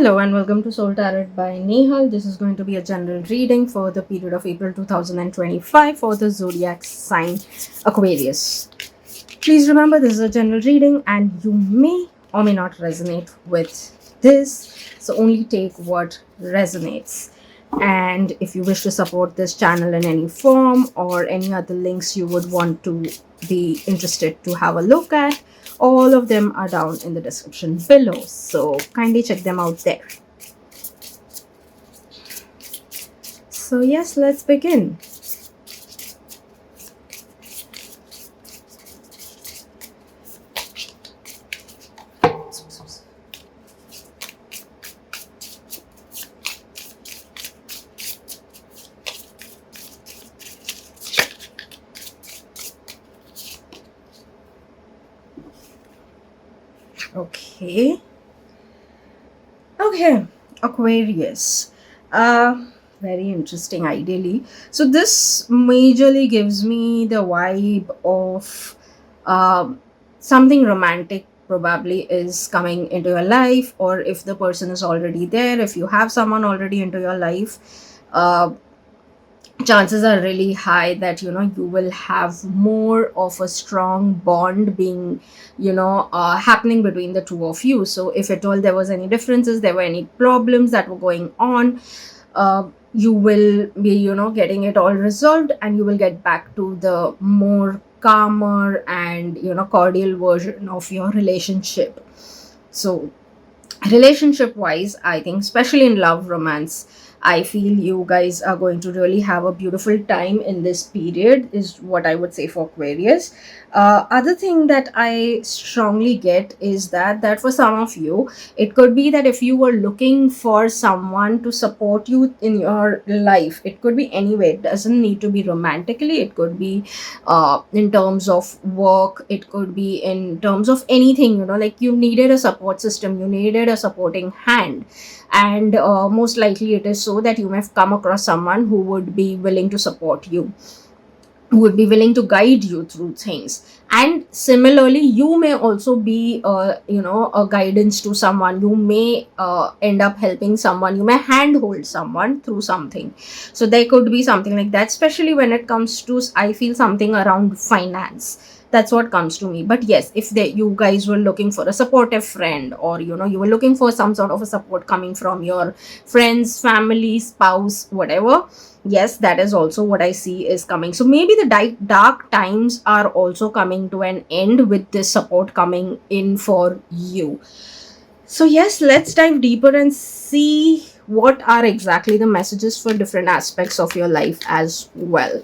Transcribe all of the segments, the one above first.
Hello and welcome to Soul Tarot by Nehal. This is going to be a general reading for the period of April 2025 for the zodiac sign Aquarius. Please remember this is a general reading and you may or may not resonate with this. So only take what resonates. And if you wish to support this channel in any form or any other links you would want to be interested to have a look at, all of them are down in the description below. So kindly check them out there. So yes, let's begin. Okay, Aquarius. Very interesting, ideally. So this majorly gives me the vibe of something romantic probably is coming into your life, or if the person is already there, if you have someone already into your life, uh, chances are really high that you will have more of a strong bond being happening between the two of you. So if at all there was any differences, there were any problems that were going on, you will be getting it all resolved, and you will get back to the more calmer and cordial version of your relationship. So relationship wise, I think especially in love, romance, I feel you guys are going to really have a beautiful time in this period, is what I would say for Aquarius. Other thing that I strongly get is that for some of you, it could be that if you were looking for someone to support you in your life, it could be anyway, it doesn't need to be romantically, it could be in terms of work, it could be in terms of anything, like you needed a support system, you needed a supporting hand. And most likely it is so that you may have come across someone who would be willing to support you, who would be willing to guide you through things. And similarly, you may also be a guidance to someone. You may end up helping someone, you may handhold someone through something. So there could be something like that, especially when it comes to, I feel, something around finance. That's what comes to me. But yes, if you guys were looking for a supportive friend, or you were looking for some sort of a support coming from your friends, family, spouse, whatever, yes, that is also what I see is coming. So maybe the dark times are also coming to an end with this support coming in for you. So yes, let's dive deeper and see what are exactly the messages for different aspects of your life as well.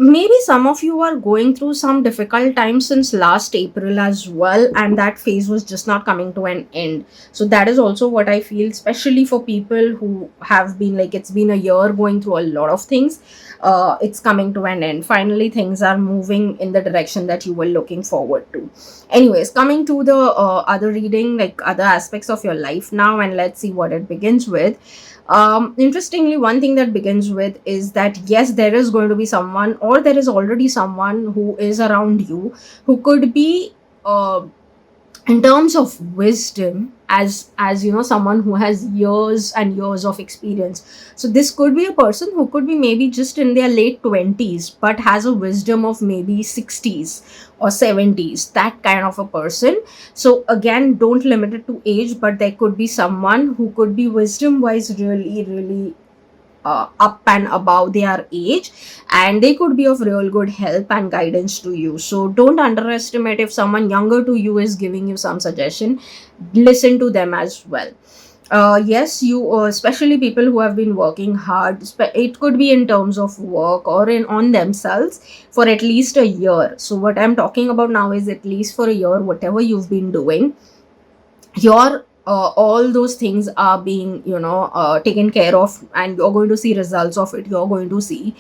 Maybe some of you are going through some difficult times since last April as well, and that phase was just not coming to an end. So that is also what I feel, especially for people who have been, like, it's been a year going through a lot of things. It's coming to an end. Finally, things are moving in the direction that you were looking forward to. Anyways, coming to the other reading, like other aspects of your life now, and let's see what it begins with. Interestingly, one thing that begins with is that yes, there is going to be someone, or there is already someone who is around you, who could be in terms of wisdom, as someone who has years and years of experience. So this could be a person who could be maybe just in their late 20s but has a wisdom of maybe 60s or 70s, that kind of a person. So again, don't limit it to age, but there could be someone who could be wisdom wise really, really up and above their age, and they could be of real good help and guidance to you. So don't underestimate if someone younger to you is giving you some suggestion. Listen to them as well. Yes, you especially people who have been working hard, it could be in terms of work or in on themselves for at least a year. So what I'm talking about now is at least for a year, whatever you've been doing, your all those things are being taken care of, and you're going to see results of it. You're going to see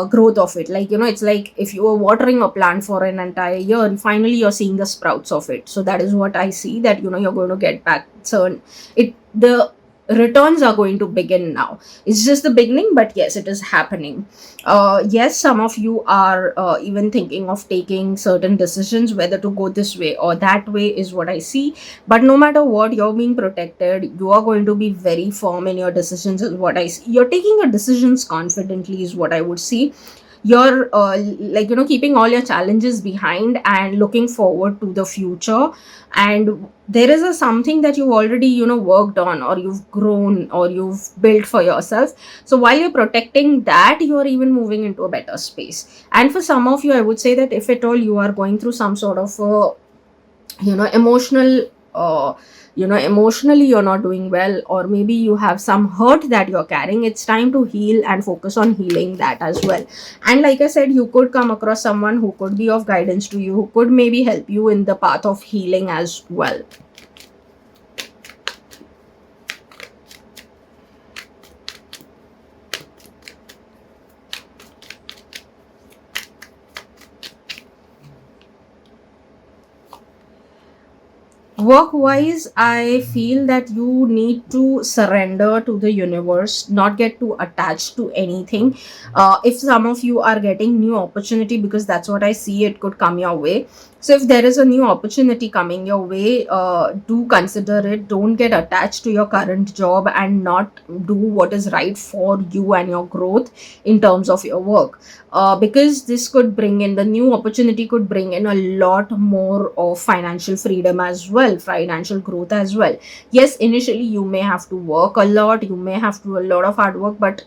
growth of it. Like, it's like if you were watering a plant for an entire year, and finally you're seeing the sprouts of it. So that is what I see, that you're going to get back. So the returns are going to begin now. It's just the beginning, but yes, it is happening. Yes, some of you are even thinking of taking certain decisions, whether to go this way or that way, is what I see. But no matter what, you're being protected. You are going to be very firm in your decisions, is what I see. You're taking your decisions confidently, is what I would see. You're like, keeping all your challenges behind and looking forward to the future. And there is a something that you've already worked on, or you've grown, or you've built for yourself. So while you're protecting that, you're even moving into a better space. And for some of you, I would say that if at all you are going through some sort of emotional emotionally you're not doing well, or maybe you have some hurt that you're carrying, it's time to heal and focus on healing that as well. And like I said, you could come across someone who could be of guidance to you, who could maybe help you in the path of healing as well. Work wise, I feel that you need to surrender to the universe, not get too attached to anything. If some of you are getting new opportunity, because that's what I see, it could come your way. So if there is a new opportunity coming your way, do consider it. Don't get attached to your current job and not do what is right for you and your growth in terms of your work. Because this could bring in, the new opportunity could bring in a lot more of financial freedom as well, financial growth as well. Yes, initially you may have to work a lot, you may have to do a lot of hard work, but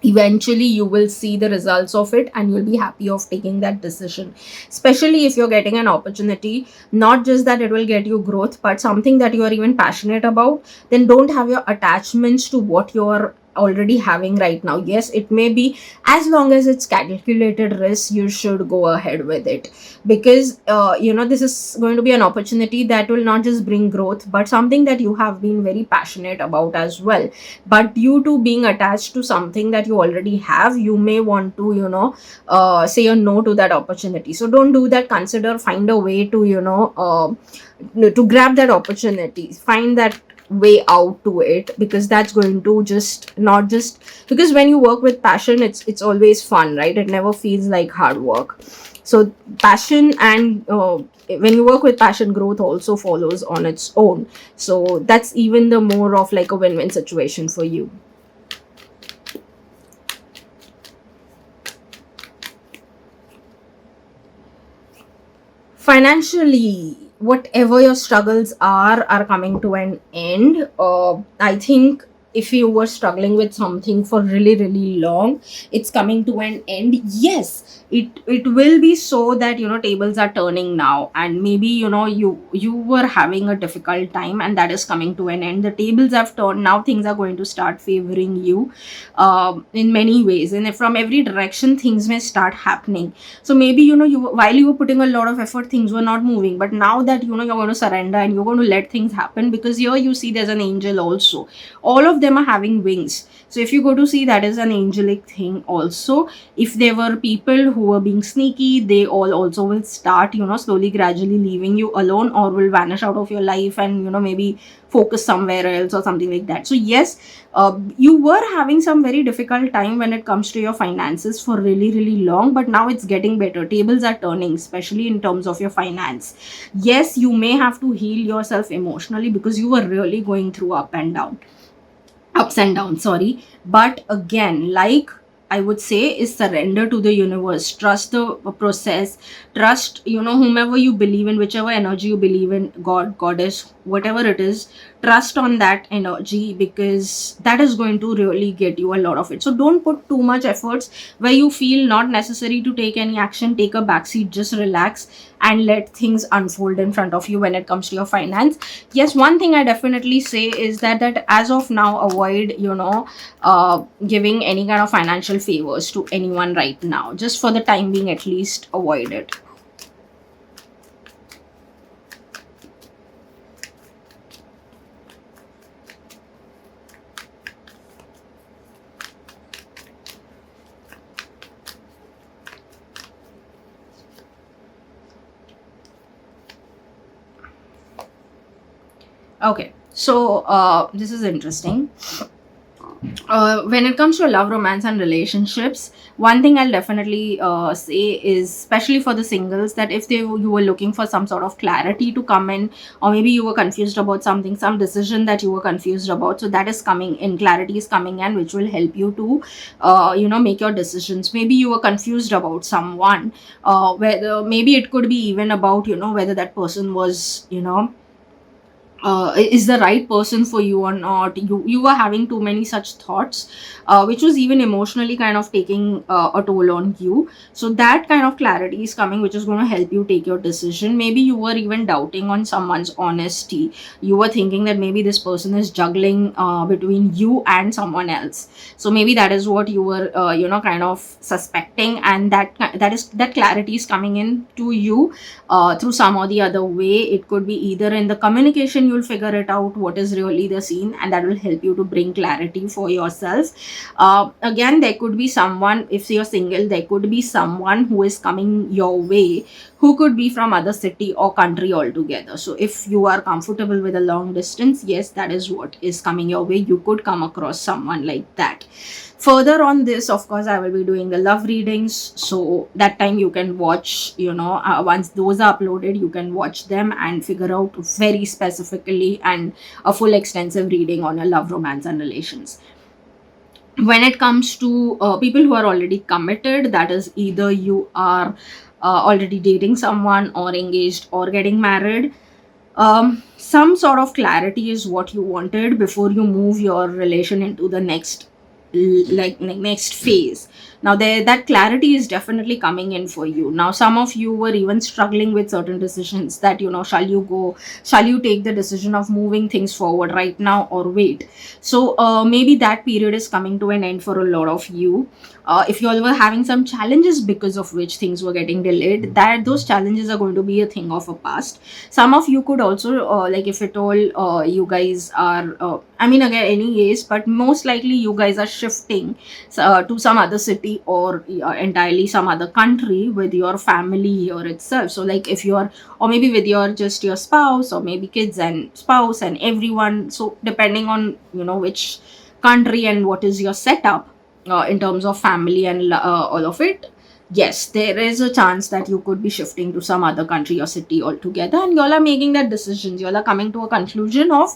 eventually you will see the results of it, and you'll be happy of taking that decision. Especially if you're getting an opportunity, not just that it will get you growth, but something that you are even passionate about, then don't have your attachments to what you're already having right now. Yes, it may be, as long as it's calculated risk, you should go ahead with it. Because this is going to be an opportunity that will not just bring growth, but something that you have been very passionate about as well. But due to being attached to something that you already have, you may want to say a no to that opportunity. So don't do that. Consider, find a way to to grab that opportunity, find that way out to it, because that's going to just not just, because when you work with passion, it's always fun, right? It never feels like hard work. So passion, and when you work with passion, growth also follows on its own. So that's even the more of like a win-win situation for you. Financially, whatever your struggles are coming to an end. I think if you were struggling with something for really really long, it's coming to an end. Yes, it will be so that tables are turning now, and maybe you were having a difficult time, and that is coming to an end. The tables have turned now, things are going to start favoring you in many ways, and from every direction things may start happening. So maybe you, while you were putting a lot of effort, things were not moving, but now that you're going to surrender and you're going to let things happen, because here you see there's an angel also. All of them are having wings. So if you go to see, that is an angelic thing also. If there were people who were being sneaky, they all also will start slowly gradually leaving you alone, or will vanish out of your life, and maybe focus somewhere else or something like that. So yes, you were having some very difficult time when it comes to your finances for really really long, but now it's getting better. Tables are turning, especially in terms of your finance. Yes, you may have to heal yourself emotionally, because you were really going through ups and downs, sorry. But again, like I would say, is surrender to the universe, trust the process, trust whomever you believe in, whichever energy you believe in, god, goddess, whatever it is. Trust on that energy, because that is going to really get you a lot of it. So don't put too much efforts where you feel not necessary to take any action. Take a backseat, just relax, and let things unfold in front of you when it comes to your finance. Yes, one thing I definitely say is that as of now, avoid giving any kind of financial favors to anyone right now. Just for the time being, at least avoid it. Okay, so this is interesting. When it comes to love, romance, and relationships, one thing I'll definitely say is, especially for the singles, that if you were looking for some sort of clarity to come in, or maybe you were confused about something, some decision that you were confused about, so that is coming in, clarity is coming in, which will help you to, make your decisions. Maybe you were confused about someone, whether maybe it could be even about, whether that person was, is the right person for you or not. You were having too many such thoughts, which was even emotionally kind of taking a toll on you. So that kind of clarity is coming, which is going to help you take your decision. Maybe you were even doubting on someone's honesty. You were thinking that maybe this person is juggling between you and someone else. So maybe that is what you were kind of suspecting, and that clarity is coming in to you through some or the other way. It could be either in the communication, you'll figure it out what is really the scene, and that will help you to bring clarity for yourself. Again, there could be someone, if you're single, there could be someone who is coming your way, who could be from other city or country altogether. So if you are comfortable with a long distance, yes, that is what is coming your way. You could come across someone like that. Further on this, of course, I will be doing the love readings, so that time you can watch, once those are uploaded, you can watch them and figure out very specifically and a full extensive reading on your love, romance, and relations. When it comes to people who are already committed, that is either you are already dating someone or engaged or getting married, some sort of clarity is what you wanted before you move your relation into the next, next phase. Now there, that clarity is definitely coming in for you. Now some of you were even struggling with certain decisions, that shall you take the decision of moving things forward right now or wait. So maybe that period is coming to an end for a lot of you. If you all were having some challenges because of which things were getting delayed, that those challenges are going to be a thing of a past. Some of you could also, if at all you guys are, I mean, again, any case, but most likely you guys are shifting to some other city, or entirely some other country with your family or itself. So like if you're, or maybe with your just your spouse, or maybe kids and spouse and everyone. So depending on, which country and what is your setup in terms of family and all of it, yes, there is a chance that you could be shifting to some other country or city altogether, and y'all are making that decisions. Y'all are coming to a conclusion of,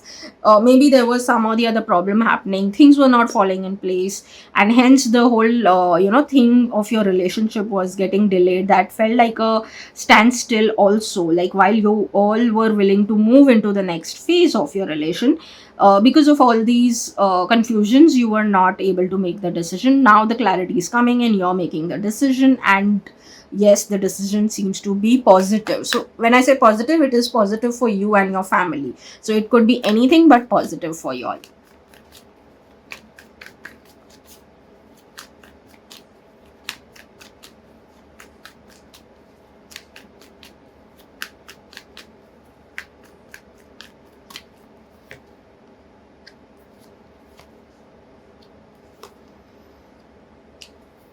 maybe there was some or the other problem happening, things were not falling in place, and hence the whole thing of your relationship was getting delayed. That felt like a standstill also, like while you all were willing to move into the next phase of your relation, because of all these confusions, you were not able to make the decision. Now the clarity is coming and you're making the decision, and yes, the decision seems to be positive. So when I say positive, it is positive for you and your family. So it could be anything but positive for you all.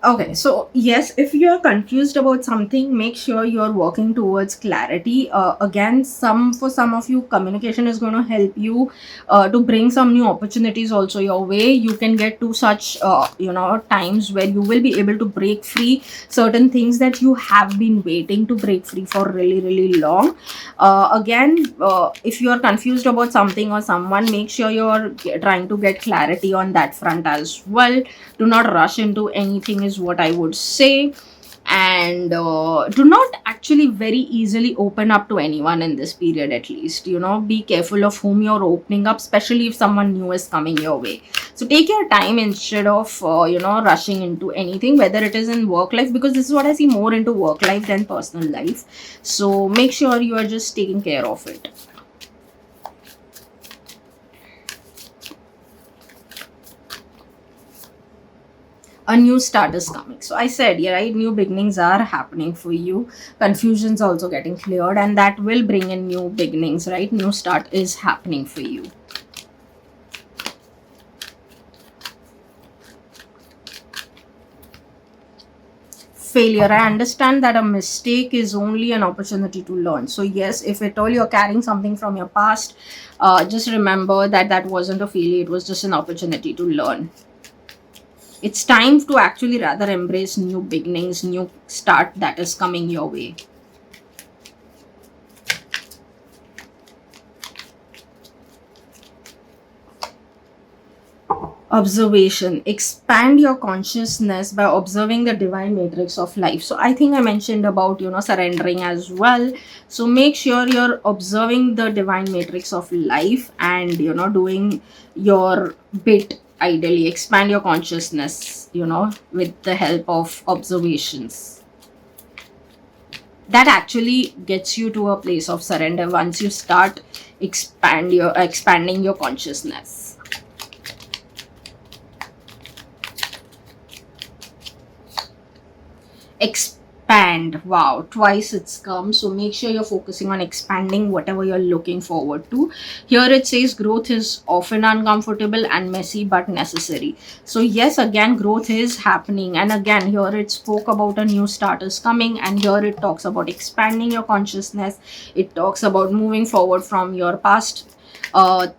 Okay, so yes, if you're confused about something, make sure you're working towards clarity. Again, for some of you, communication is going to help you to bring some new opportunities also your way. You can get to such times where you will be able to break free certain things that you have been waiting to break free for really really long. Again, if you are confused about something or someone, make sure you're trying to get clarity on that front as well. Do not rush into anything is what I would say, and do not actually very easily open up to anyone in this period. At least, be careful of whom you're opening up, especially if someone new is coming your way. So take your time instead of rushing into anything, whether it is in work life, because this is what I see more into work life than personal life. So make sure you are just taking care of it. A new start is coming. So I said, yeah, right, new beginnings are happening for you. Confusion's also getting cleared, and that will bring in new beginnings, right? New start is happening for you. failure. I understand that a mistake is only an opportunity to learn. So yes, if at all you're carrying something from your past, just remember that that wasn't a failure, it was just an opportunity to learn. It's time to actually rather embrace new beginnings, new start that is coming your way. Observation. Expand your consciousness by observing the divine matrix of life. So I think I mentioned about, surrendering as well. So make sure you're observing the divine matrix of life and, doing your bit. Ideally expand your consciousness, with the help of observations. That actually gets you to a place of surrender once you start expanding your consciousness. Expand. Wow, twice it's come. So make sure you're focusing on expanding whatever you're looking forward to. Here it says growth is often uncomfortable and messy but necessary. So yes, again, growth is happening, and again here it spoke about a new start is coming, and here it talks about expanding your consciousness. It talks about moving forward from your past, I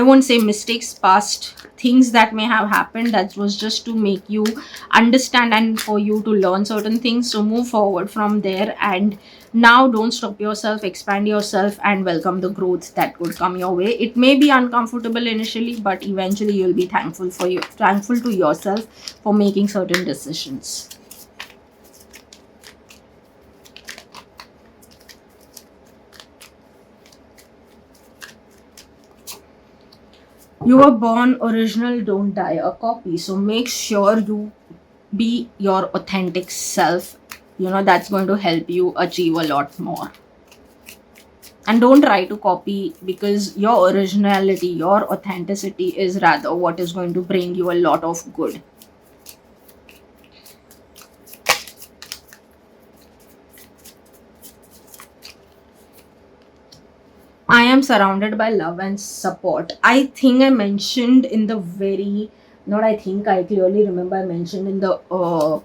won't say mistakes, past things that may have happened, that was just to make you understand and for you to learn certain things. So move forward from there, and now don't stop yourself, expand yourself, and welcome the growth that could come your way. It may be uncomfortable initially, but eventually you'll be thankful to yourself for making certain decisions. You were born original, don't die a copy. So make sure you be your authentic self. That's going to help you achieve a lot more. And don't try to copy, because your originality, your authenticity is rather what is going to bring you a lot of good. I am surrounded by love and support. I think I mentioned in the very, not I think, I clearly remember I mentioned in the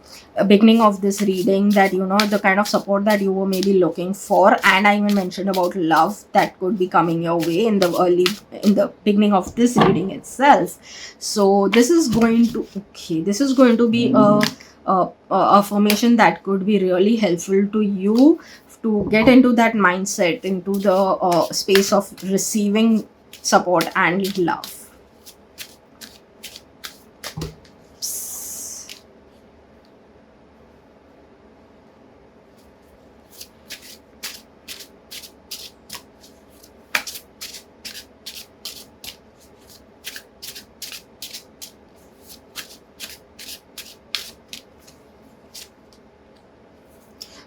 beginning of this reading that, the kind of support that you were maybe looking for. And I even mentioned about love that could be coming your way in the beginning of this reading itself. So this is going to be a affirmation that could be really helpful to you to get into that mindset, into the space of receiving support and love.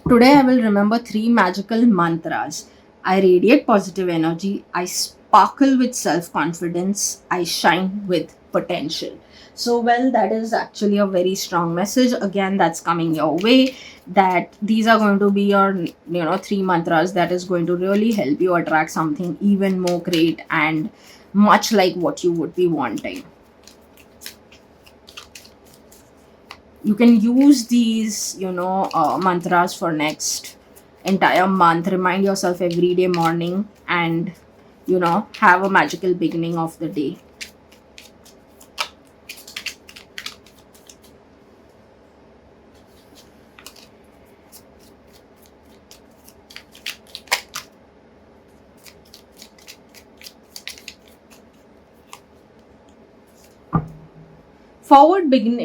Today I will remember 3 magical mantras. I radiate positive energy, I sparkle with self-confidence, I shine with potential. So well, that is actually a very strong message. Again, that's coming your way. That these are going to be your 3 mantras that is going to really help you attract something even more great and much like what you would be wanting. You can use these mantras for next entire month. Remind yourself every day morning, and have a magical beginning of the day.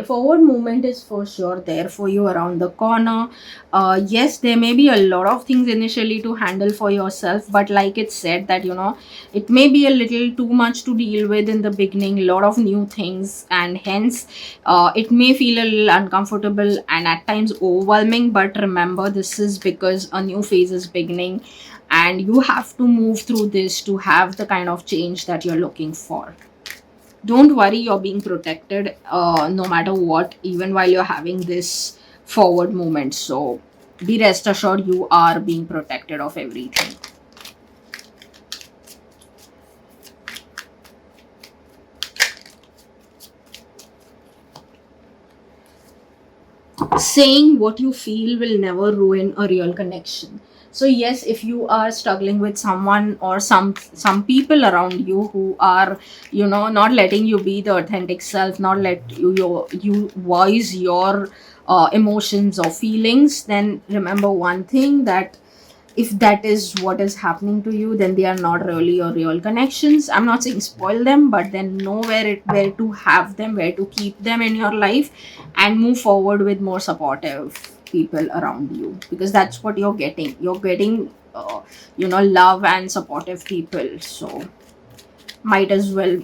Forward movement is for sure there for you around the corner. Yes, there may be a lot of things initially to handle for yourself, but like it said that it may be a little too much to deal with in the beginning, a lot of new things, and hence it may feel a little uncomfortable and at times overwhelming. But remember, this is because a new phase is beginning, and you have to move through this to have the kind of change that you're looking for. Don't worry, you're being protected no matter what, even while you're having this forward movement. So be rest assured you are being protected of everything. saying what you feel will never ruin a real connection. So yes, if you are struggling with someone or some people around you who are, not letting you be the authentic self, not let you voice your emotions or feelings, then remember one thing, that if that is what is happening to you, then they are not really your real connections. I'm not saying spoil them, but then know where to have them, where to keep them in your life, and move forward with more supportive people around you, because that's what you're getting love and supportive people. So might as well,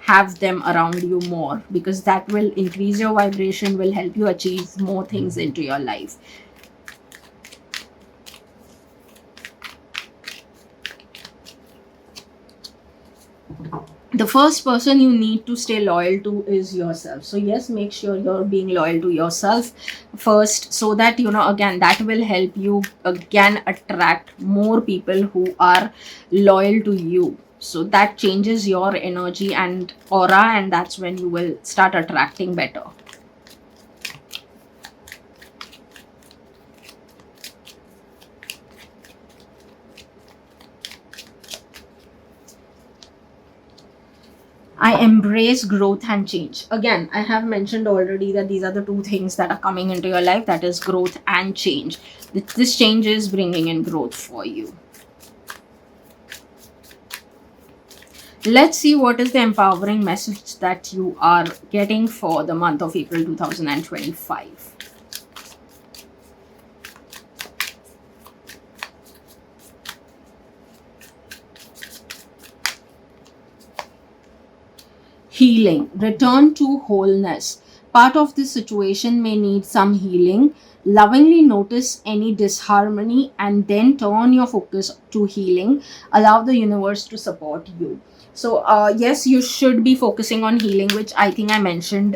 have them around you more, because that will increase your vibration, will help you achieve more things into your life. The first person you need to stay loyal to is yourself. So yes, make sure you're being loyal to yourself first, so that, again, that will help you again attract more people who are loyal to you. So that changes your energy and aura, and that's when you will start attracting better. I embrace growth and change. Again, I have mentioned already that these are the two things that are coming into your life, that is growth and change. This change is bringing in growth for you. Let's see what is the empowering message that you are getting for the month of April 2025. Healing. Return to wholeness. Part of this situation may need some healing. Lovingly notice any disharmony and then turn your focus to healing. Allow the universe to support you. So yes, you should be focusing on healing, which I think I mentioned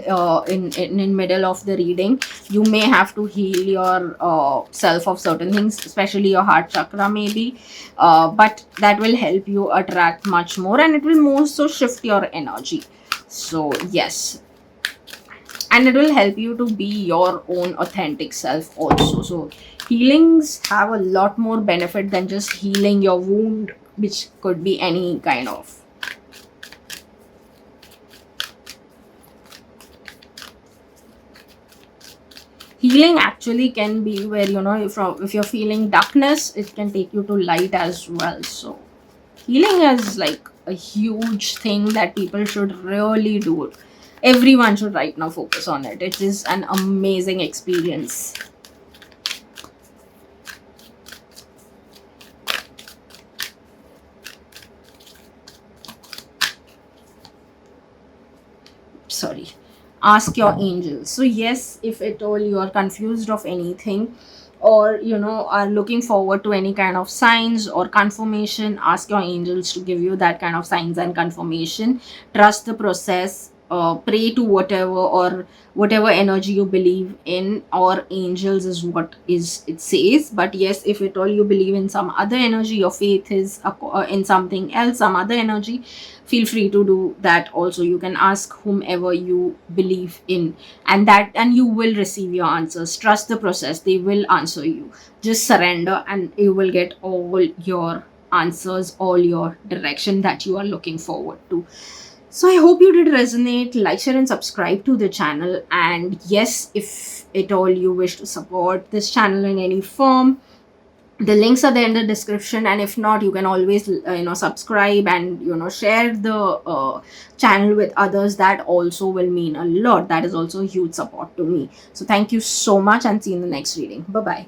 in middle of the reading. You may have to heal your self of certain things, especially your heart chakra maybe, but that will help you attract much more, and it will more so shift your energy. So yes, and it will help you to be your own authentic self also. So healings have a lot more benefit than just healing your wound, which could be any kind of. Healing actually can be where, if you're feeling darkness, it can take you to light as well. So healing is like a huge thing that people should really do. Everyone should right now focus on it. It is an amazing experience. Sorry. Ask your angels. So yes, if at all you are confused of anything, or are looking forward to any kind of signs or confirmation, ask your angels to give you that kind of signs and confirmation. Trust the process. Pray to whatever energy you believe in, or angels is what is it says. But yes, if at all you believe in some other energy, your faith is in something else, some other energy, feel free to do that also. You can ask whomever you believe in, and you will receive your answers. Trust the process, they will answer you. Just surrender and you will get all your answers, all your direction that you are looking forward to. So I hope you did resonate. Like, share, and subscribe to the channel. And yes, if at all you wish to support this channel in any form, the links are there in the description. And if not, you can always subscribe and share the channel with others. That also will mean a lot. That is also a huge support to me. So thank you so much, and see you in the next reading. Bye bye.